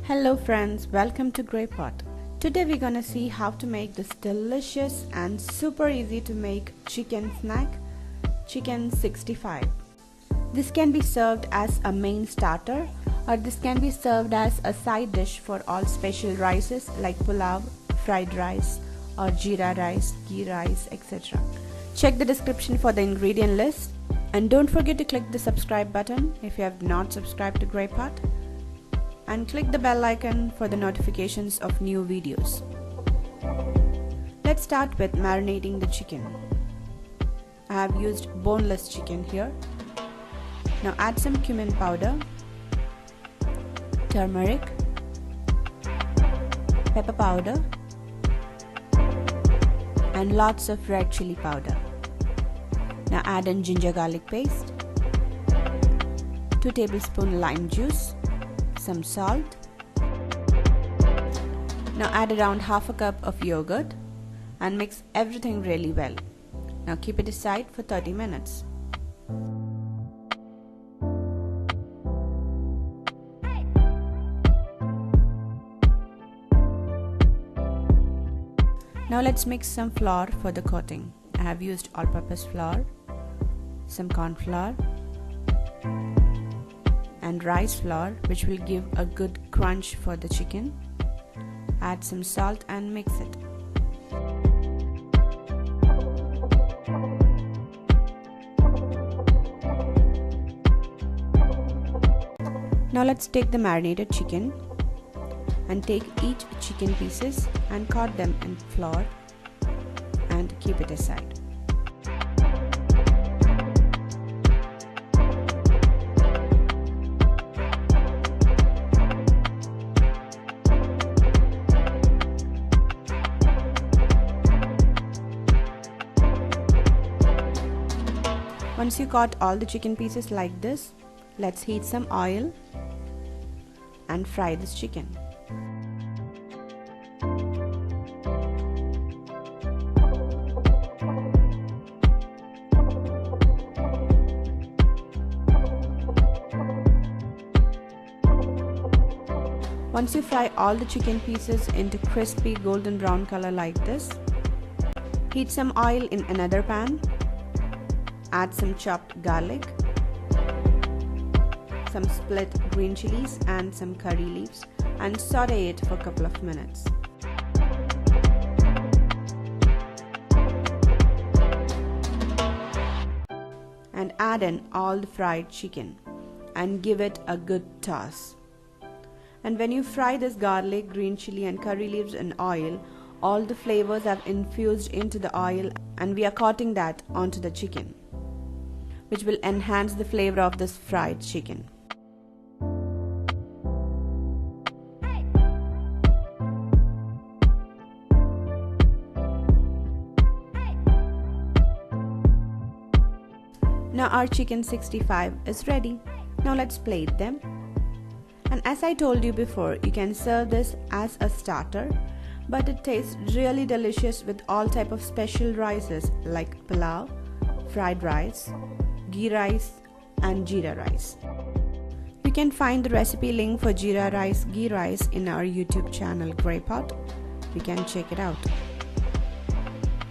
Hello friends, welcome to GreyPot. Today we're gonna see how to make this delicious and super easy to make chicken snack, chicken 65. This can be served as a main starter or this can be served as a side dish for all special rices like pulao, fried rice or jeera rice, ghee rice, etc. Check the description for the ingredient list and don't forget to click the subscribe button if you have not subscribed to GreyPot. And click the bell icon for the notifications of new videos. Let's start with marinating the chicken. I have used boneless chicken here. Now add some cumin powder, turmeric, pepper powder, and lots of red chili powder. Now add in ginger garlic paste, 2 tablespoons lime juice, some salt. Now add around half a cup of yogurt and mix everything really well. Now keep it aside for 30 minutes. Now let's mix some flour for the coating. I have used all-purpose flour, some corn flour, and rice flour, which will give a good crunch for the chicken. Add some salt and mix it. Now let's take the marinated chicken and take each chicken pieces and coat them in flour and keep it aside. Once you cut all the chicken pieces like this, let's heat some oil and fry this chicken. Once you fry all the chicken pieces into crispy golden brown color like this, heat some oil in another pan. Add some chopped garlic, some split green chilies and some curry leaves and saute it for a couple of minutes. And add in all the fried chicken and give it a good toss. And when you fry this garlic, green chili and curry leaves in oil, all the flavors have infused into the oil and we are coating that onto the chicken, which will enhance the flavor of this fried chicken. Now our chicken 65 is ready. Now let's plate them. And as I told you before, you can serve this as a starter, but it tastes really delicious with all type of special rices like pulao, fried rice, ghee rice and jeera rice. You can find the recipe link for jeera rice, ghee rice in our YouTube channel GreyPot. You can check it out.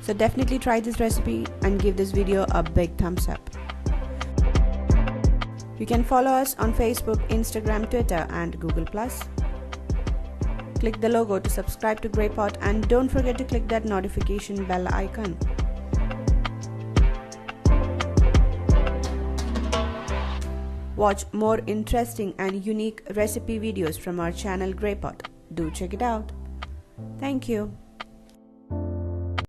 So definitely try this recipe and give this video a big thumbs up. You can follow us on Facebook, Instagram, Twitter and Google+. Click the logo to subscribe to GreyPot and don't forget to click that notification bell icon. Watch more interesting and unique recipe videos from our channel GreyPot. Do check it out. Thank you.